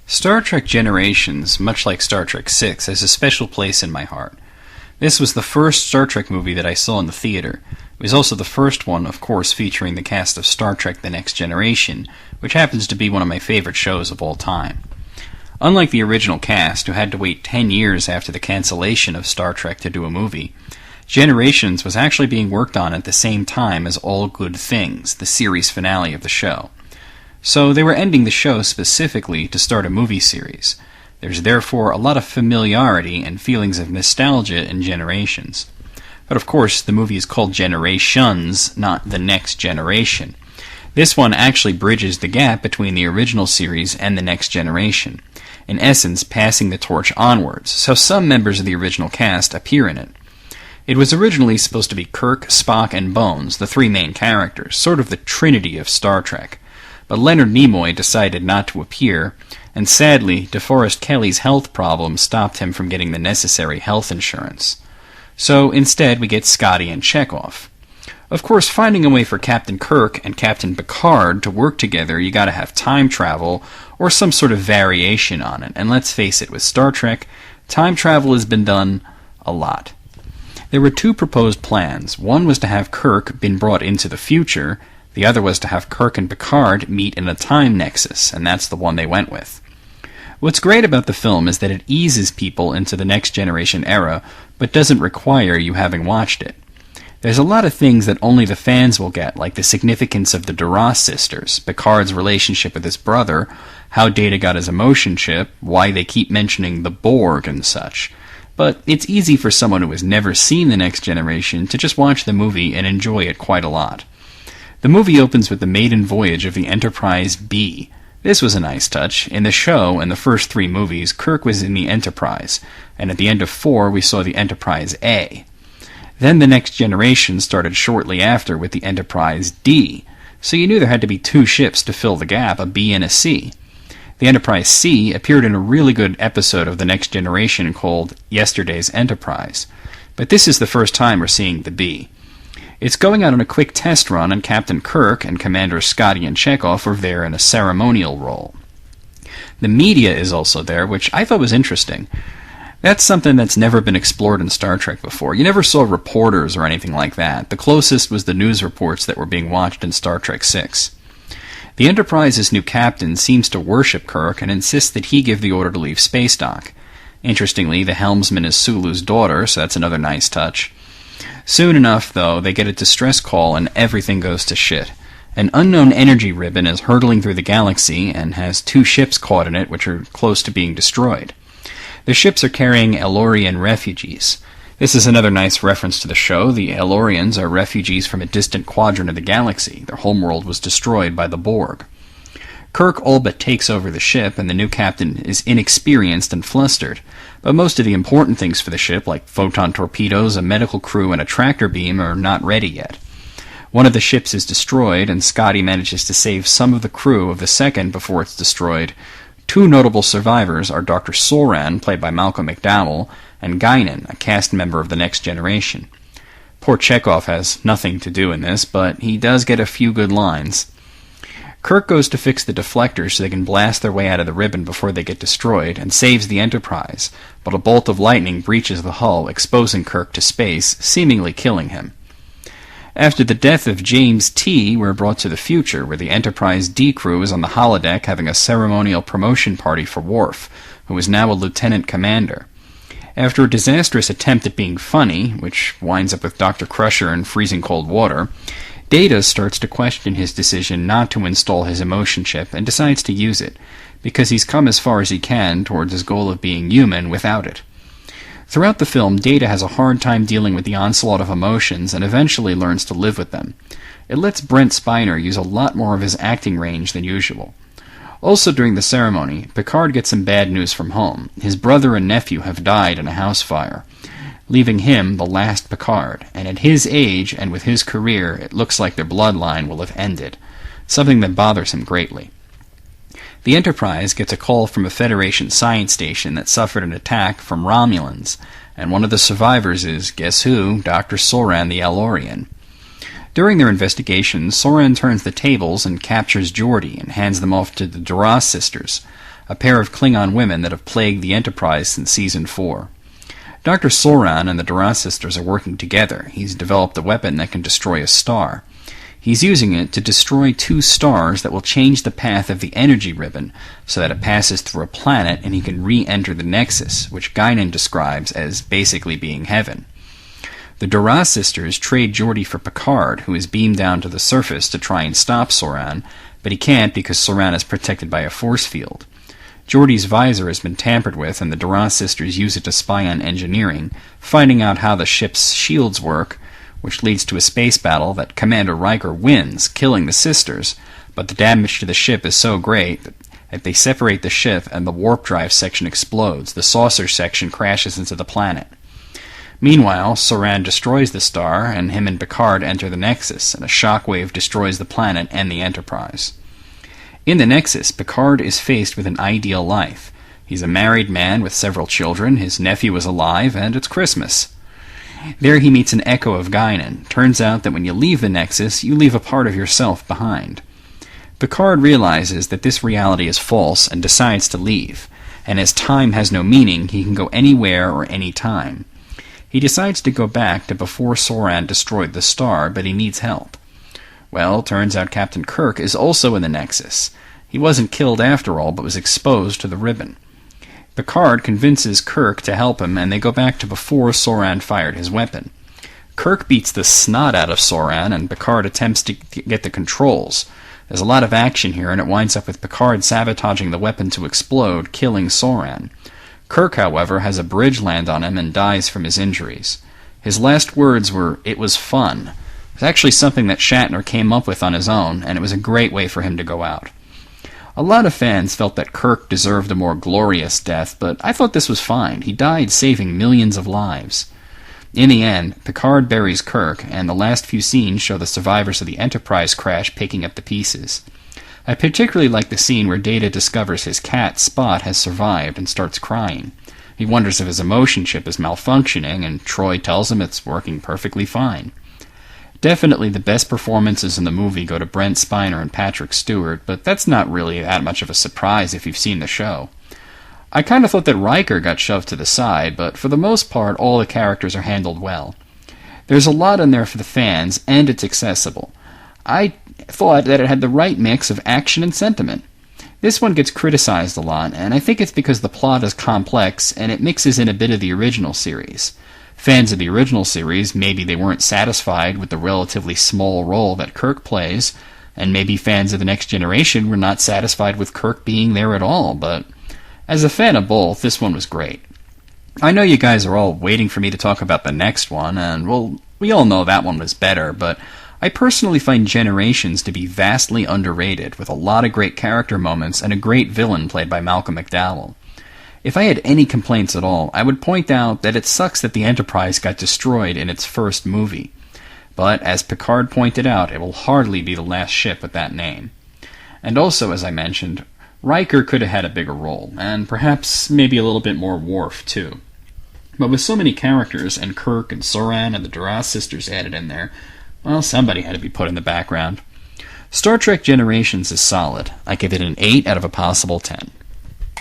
Star Trek Generations, much like Star Trek VI, has a special place in my heart. This was the first Star Trek movie that I saw in the theater. It was also the first one, of course, featuring the cast of Star Trek The Next Generation, which happens to be one of my favorite shows of all time. Unlike the original cast, who had to wait 10 years after the cancellation of Star Trek to do a movie, Generations was actually being worked on at the same time as All Good Things, the series finale of the show. So they were ending the show specifically to start a movie series. There's therefore a lot of familiarity and feelings of nostalgia in Generations. But of course, the movie is called Generations, not The Next Generation. This one actually bridges the gap between the original series and The Next Generation, in essence passing the torch onwards, so some members of the original cast appear in it. It was originally supposed to be Kirk, Spock, and Bones, the three main characters, sort of the trinity of Star Trek. But Leonard Nimoy decided not to appear, and sadly, DeForest Kelley's health problems stopped him from getting the necessary health insurance. So instead we get Scotty and Chekhov. Of course, finding a way for Captain Kirk and Captain Picard to work together, you gotta have time travel, or some sort of variation on it, and let's face it, with Star Trek, time travel has been done a lot. There were two proposed plans. One was to have Kirk been brought into the future, the other was to have Kirk and Picard meet in a time nexus, and that's the one they went with. What's great about the film is that it eases people into the Next Generation era, but doesn't require you having watched it. There's a lot of things that only the fans will get, like the significance of the Duras sisters, Picard's relationship with his brother, how Data got his emotion chip, why they keep mentioning the Borg and such. But it's easy for someone who has never seen The Next Generation to just watch the movie and enjoy it quite a lot. The movie opens with the maiden voyage of the Enterprise B. This was a nice touch. In the show, and the first three movies, Kirk was in the Enterprise, and at the end of 4 we saw the Enterprise A. Then The Next Generation started shortly after with the Enterprise D, so you knew there had to be two ships to fill the gap, a B and a C. The Enterprise C appeared in a really good episode of The Next Generation called Yesterday's Enterprise, but this is the first time we're seeing the B. It's going out on a quick test run, and Captain Kirk and Commanders Scotty and Chekhov are there in a ceremonial role. The media is also there, which I thought was interesting. That's something that's never been explored in Star Trek before. You never saw reporters or anything like that. The closest was the news reports that were being watched in Star Trek VI. The Enterprise's new captain seems to worship Kirk and insists that he give the order to leave space dock. Interestingly, the helmsman is Sulu's daughter, so that's another nice touch. Soon enough, though, they get a distress call and everything goes to shit. An unknown energy ribbon is hurtling through the galaxy and has two ships caught in it which are close to being destroyed. The ships are carrying Elorian refugees. This is another nice reference to the show. The Elorians are refugees from a distant quadrant of the galaxy. Their homeworld was destroyed by the Borg. Kirk all but takes over the ship, and the new captain is inexperienced and flustered. But most of the important things for the ship, like photon torpedoes, a medical crew, and a tractor beam, are not ready yet. One of the ships is destroyed, and Scotty manages to save some of the crew of the second before it's destroyed. Two notable survivors are Dr. Soran, played by Malcolm McDowell, and Guinan, a cast member of The Next Generation. Poor Chekhov has nothing to do in this, but he does get a few good lines. Kirk goes to fix the deflectors so they can blast their way out of the ribbon before they get destroyed, and saves the Enterprise, but a bolt of lightning breaches the hull, exposing Kirk to space, seemingly killing him. After the death of James T., we're brought to the future, where the Enterprise D crew is on the holodeck having a ceremonial promotion party for Worf, who is now a lieutenant commander. After a disastrous attempt at being funny, which winds up with Dr. Crusher in freezing cold water, Data starts to question his decision not to install his emotion chip and decides to use it, because he's come as far as he can towards his goal of being human without it. Throughout the film, Data has a hard time dealing with the onslaught of emotions and eventually learns to live with them. It lets Brent Spiner use a lot more of his acting range than usual. Also during the ceremony, Picard gets some bad news from home. His brother and nephew have died in a house fire, leaving him the last Picard, and at his age and with his career, it looks like their bloodline will have ended, something that bothers him greatly. The Enterprise gets a call from a Federation science station that suffered an attack from Romulans, and one of the survivors is, guess who, Dr. Soran the Elorian. During their investigation, Soran turns the tables and captures Geordi and hands them off to the Duras sisters. a pair of Klingon women that have plagued the Enterprise since Season 4. Dr. Soran and the Duras sisters are working together. He's developed a weapon that can destroy a star. He's using it to destroy 2 stars that will change the path of the energy ribbon so that it passes through a planet and he can re-enter the Nexus, which Guinan describes as basically being heaven. The Duras sisters trade Geordi for Picard, who is beamed down to the surface to try and stop Soran, but he can't because Soran is protected by a force field. Geordi's visor has been tampered with, and the Duras sisters use it to spy on engineering, finding out how the ship's shields work, which leads to a space battle that Commander Riker wins, killing the sisters, but the damage to the ship is so great that they separate the ship and the warp drive section explodes. The saucer section crashes into the planet. Meanwhile, Soran destroys the star, and him and Picard enter the Nexus, and a shockwave destroys the planet and the Enterprise. In the Nexus, Picard is faced with an ideal life. He's a married man with several children, his nephew is alive, and it's Christmas. There he meets an echo of Guinan. Turns out that when you leave the Nexus, you leave a part of yourself behind. Picard realizes that this reality is false and decides to leave, and as time has no meaning, he can go anywhere or any time. He decides to go back to before Soran destroyed the star, but he needs help. Well, turns out Captain Kirk is also in the Nexus. He wasn't killed after all, but was exposed to the ribbon. Picard convinces Kirk to help him, and they go back to before Soran fired his weapon. Kirk beats the snot out of Soran, and Picard attempts to get the controls. There's a lot of action here, and it winds up with Picard sabotaging the weapon to explode, killing Soran. Kirk, however, has a bridge land on him and dies from his injuries. His last words were, "It was fun." It's actually something that Shatner came up with on his own, and it was a great way for him to go out. A lot of fans felt that Kirk deserved a more glorious death, but I thought this was fine. He died saving millions of lives. In the end, Picard buries Kirk, and the last few scenes show the survivors of the Enterprise crash picking up the pieces. I particularly like the scene where Data discovers his cat, Spot, has survived and starts crying. He wonders if his emotion chip is malfunctioning, and Troy tells him it's working perfectly fine. Definitely the best performances in the movie go to Brent Spiner and Patrick Stewart, but that's not really that much of a surprise if you've seen the show. I kind of thought that Riker got shoved to the side, but for the most part all the characters are handled well. There's a lot in there for the fans, and it's accessible. I thought that it had the right mix of action and sentiment. This one gets criticized a lot, and I think it's because the plot is complex and it mixes in a bit of the original series. Fans of the original series, maybe they weren't satisfied with the relatively small role that Kirk plays, and maybe fans of the Next Generation were not satisfied with Kirk being there at all, but as a fan of both, this one was great. I know you guys are all waiting for me to talk about the next one, and well, we all know that one was better, but I personally find Generations to be vastly underrated, with a lot of great character moments and a great villain played by Malcolm McDowell. If I had any complaints at all, I would point out that it sucks that the Enterprise got destroyed in its first movie. But, as Picard pointed out, it will hardly be the last ship with that name. And also, as I mentioned, Riker could have had a bigger role, and perhaps maybe a little bit more Worf, too. But with so many characters, and Kirk and Soran and the Duras sisters added in there, well, somebody had to be put in the background. Star Trek Generations is solid. I give it an 8 out of a possible 10.